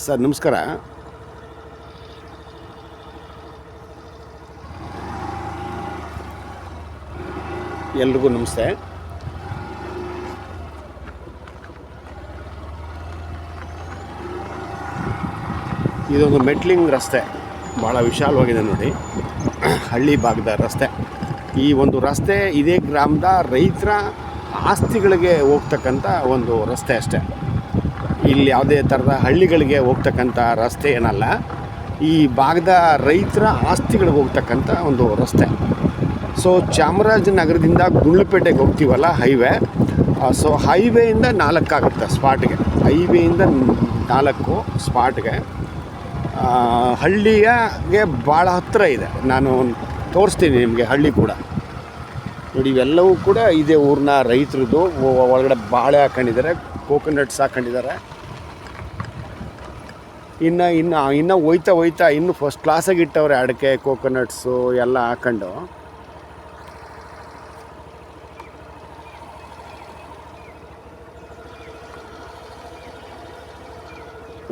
Sir ನಮಸ್ಕಾರ. ಎಲ್ರಿಗೂ ನಮಸ್ತೆ. ಇದೊಂದು ಮೆಟ್ಲಿಂಗ್ ರಸ್ತೆ, ಭಾಳ ವಿಶಾಲವಾಗಿದೆ ನೋಡಿ. ಹಳ್ಳಿ ಭಾಗದ ರಸ್ತೆ. ಈ ಒಂದು ರಸ್ತೆ ಇದೇ ಗ್ರಾಮದ ರೈತರ ಆಸ್ತಿಗಳಿಗೆ ಹೋಗ್ತಕ್ಕಂಥ ಒಂದು ರಸ್ತೆ ಅಷ್ಟೆ. ಇಲ್ಲಿ ಯಾವುದೇ ಥರದ ಹಳ್ಳಿಗಳಿಗೆ ಹೋಗ್ತಕ್ಕಂಥ ರಸ್ತೆ ಏನಲ್ಲ. ಈ ಭಾಗದ ರೈತರ ಆಸ್ತಿಗಳಿಗೆ ಹೋಗ್ತಕ್ಕಂಥ ಒಂದು ರಸ್ತೆ. ಸೊ ಚಾಮರಾಜನಗರದಿಂದ ಗುಂಡ್ಲುಪೇಟೆಗೆ ಹೋಗ್ತೀವಲ್ಲ ಹೈವೇ, ಸೊ ಹೈವೇಯಿಂದ 4 ಆಗುತ್ತೆ ಸ್ಪಾಟ್ಗೆ. ಹೈವೇಯಿಂದ 4 ಸ್ಪಾಟ್ಗೆ. ಹಳ್ಳಿಗೆ ಭಾಳ ಹತ್ತಿರ ಇದೆ. ನಾನು ತೋರಿಸ್ತೀನಿ ನಿಮಗೆ ಹಳ್ಳಿ ಕೂಡ ನೋಡಿ. ಇವೆಲ್ಲವೂ ಕೂಡ ಇದೇ ಊರಿನ ರೈತರದ್ದು. ಒಳಗಡೆ ಬಾಳೆ ಹಾಕೊಂಡಿದ್ದಾರೆ, ಕೋಕೋನಟ್ಸ್ ಹಾಕೊಂಡಿದ್ದಾರೆ. ಇನ್ನು ಹೋಯ್ತಾ ಇನ್ನು ಫಸ್ಟ್ ಕ್ಲಾಸಾಗಿ ಇಟ್ಟವ್ರೆ ಅಡಿಕೆ, ಕೋಕೋನಟ್ಸು ಎಲ್ಲ ಹಾಕೊಂಡು.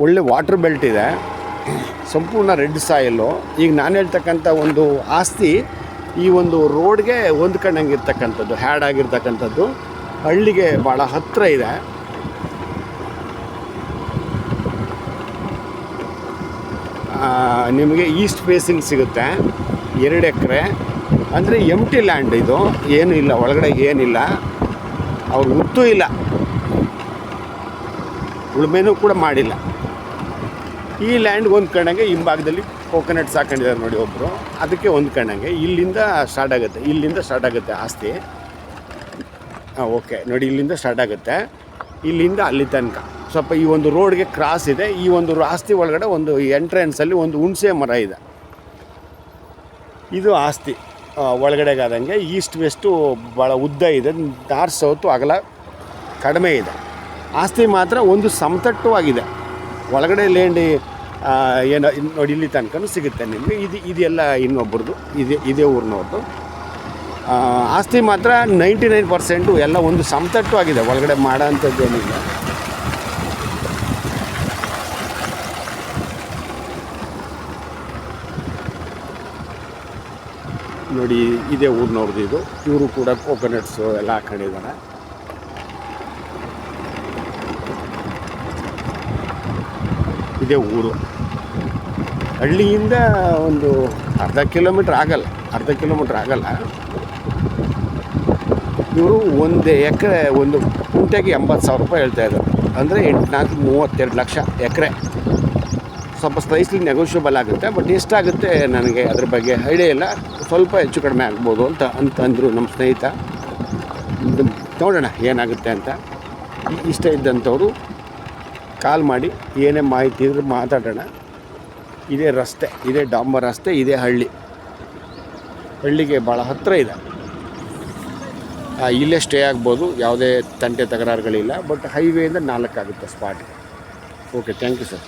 ಒಳ್ಳೆ ವಾಟರ್ ಬೆಲ್ಟ್ ಇದೆ, ಸಂಪೂರ್ಣ ರೆಡ್ ಸಾಯಿಲು. ಈಗ ನಾನು ಹೇಳ್ತಕ್ಕಂಥ ಒಂದು ಆಸ್ತಿ ಈ ಒಂದು ರೋಡ್ಗೆ ಹೊಂದ್ಕೊಂಡಂಗಿರ್ತಕ್ಕಂಥದ್ದು, ಹ್ಯಾಡ್ ಆಗಿರ್ತಕ್ಕಂಥದ್ದು. ಹಳ್ಳಿಗೆ ಭಾಳ ಹತ್ತಿರ ಇದೆ. ನಿಮಗೆ ಈಸ್ಟ್ ಫೇಸಿಂಗ್ ಸಿಗುತ್ತೆ. 2 ಎಕರೆ ಅಂದರೆ ಎಂಟಿ ಲ್ಯಾಂಡ್. ಇದು ಏನೂ ಇಲ್ಲ, ಒಳಗಡೆ ಏನಿಲ್ಲ, ಅವ್ರು ಗೊತ್ತೂ ಇಲ್ಲ, ಉಳುಮೆನೂ ಕೂಡ ಮಾಡಿಲ್ಲ. ಈ ಲ್ಯಾಂಡ್ಗೆ ಹೊಂದ್ಕೊಂಡಂಗೆ ಹಿಂಭಾಗದಲ್ಲಿ ಕೋಕೋನಟ್ಸ್ ಹಾಕೊಂಡಿದ್ದಾರೆ ನೋಡಿ ಒಬ್ಬರು, ಅದಕ್ಕೆ ಹೊಂದ್ಕೊಂಡಂಗೆ ಇಲ್ಲಿಂದ ಸ್ಟಾರ್ಟ್ ಆಗುತ್ತೆ ಆಸ್ತಿ. ಓಕೆ ನೋಡಿ, ಇಲ್ಲಿಂದ ಸ್ಟಾರ್ಟ್ ಆಗುತ್ತೆ, ಇಲ್ಲಿಂದ ಅಲ್ಲಿ ತನಕ ಸ್ವಲ್ಪ ಈ ಒಂದು ರೋಡ್ಗೆ ಕ್ರಾಸ್ ಇದೆ. ಈ ಒಂದು ಆಸ್ತಿ ಒಳಗಡೆ ಒಂದು ಎಂಟ್ರೆನ್ಸಲ್ಲಿ ಒಂದು ಹುಣಸೆ ಮರ ಇದೆ. ಇದು ಆಸ್ತಿ ಒಳಗಡೆಗಾದಂಗೆ ಈಸ್ಟ್ ವೆಸ್ಟು ಭಾಳ ಉದ್ದ ಇದೆ, ನಾರ್ತ್ ಸೌತು ಅಗಲ ಕಡಿಮೆ ಇದೆ. ಆಸ್ತಿ ಮಾತ್ರ ಒಂದು ಸಮತಟ್ಟವಾಗಿದೆ. ಒಳಗಡೆ ಲ್ಯಾಂಡ್ ಏನೋ ನೋಡಿ ಇಲ್ಲಿ ತನಕ ಸಿಗುತ್ತೆ ನಿಮಗೆ. ಇದೆಲ್ಲ ಇನ್ನೊಬ್ಬರದು, ಇದೇ ಊರಿನವ್ರದ್ದು. ಆಸ್ತಿ ಮಾತ್ರ 99% ಎಲ್ಲ ಒಂದು ಸಮತಟ್ಟವಾಗಿದೆ, ಒಳಗಡೆ ಮಾಡೋ ಅಂಥದ್ದು ಏನಿಲ್ಲ. ನೋಡಿ ಇದೇ ಊರಿನವ್ರದ್ದು ಇದು. ಇವರು ಕೂಡ ಕೋಕೋನಟ್ಸು ಎಲ್ಲ ಹಾಕೊಂಡಿದ್ದಾರೆ. ಇದೇ ಊರು. ಹಳ್ಳಿಯಿಂದ ಒಂದು ಅರ್ಧ ಕಿಲೋಮೀಟ್ರ್ ಆಗಲ್ಲ. ಇವರು 1 ಎಕರೆ, ಒಂದು ಕುಂಟೆಗೆ 80,000 ರೂಪಾಯಿ ಹೇಳ್ತಾಯಿದ್ದಾರೆ. ಅಂದರೆ 32 ಲಕ್ಷ ಎಕರೆ. ಸ್ವಲ್ಪ ಸ್ಲೈಸ್ಲಿ ನೆಗೋಷಿಯಬಲ್ ಆಗುತ್ತೆ, ಬಟ್ ಎಷ್ಟಾಗುತ್ತೆ ನನಗೆ ಅದ್ರ ಬಗ್ಗೆ ಐಡಿಯಾ ಇಲ್ಲ. ಸ್ವಲ್ಪ ಹೆಚ್ಚು ಕಡಿಮೆ ಆಗ್ಬೋದು ಅಂತಂದರು ನಮ್ಮ ಸ್ನೇಹಿತ. ನೋಡೋಣ ಏನಾಗುತ್ತೆ ಅಂತ. ಇಷ್ಟ ಇದ್ದಂಥವ್ರು ಕಾಲ್ ಮಾಡಿ ಏನೇ ಮಾಹಿತಿ ಇದ್ರೆ ಮಾತಾಡೋಣ. ಇದೇ ರಸ್ತೆ, ಇದೇ ಡಾಂಬರ್ ರಸ್ತೆ, ಇದೇ ಹಳ್ಳಿಗೆ ಭಾಳ ಹತ್ತಿರ ಇದೆ. ಇಲ್ಲೇ ಸ್ಟೇ ಆಗ್ಬೋದು, ಯಾವುದೇ ತಂಟೆ ತಕರಾರುಗಳಿಲ್ಲ. ಬಟ್ ಹೈವೇಯಿಂದ 4 ಆಗುತ್ತೆ ಸ್ಪಾಟ್ಗೆ. Okay, thank you sir.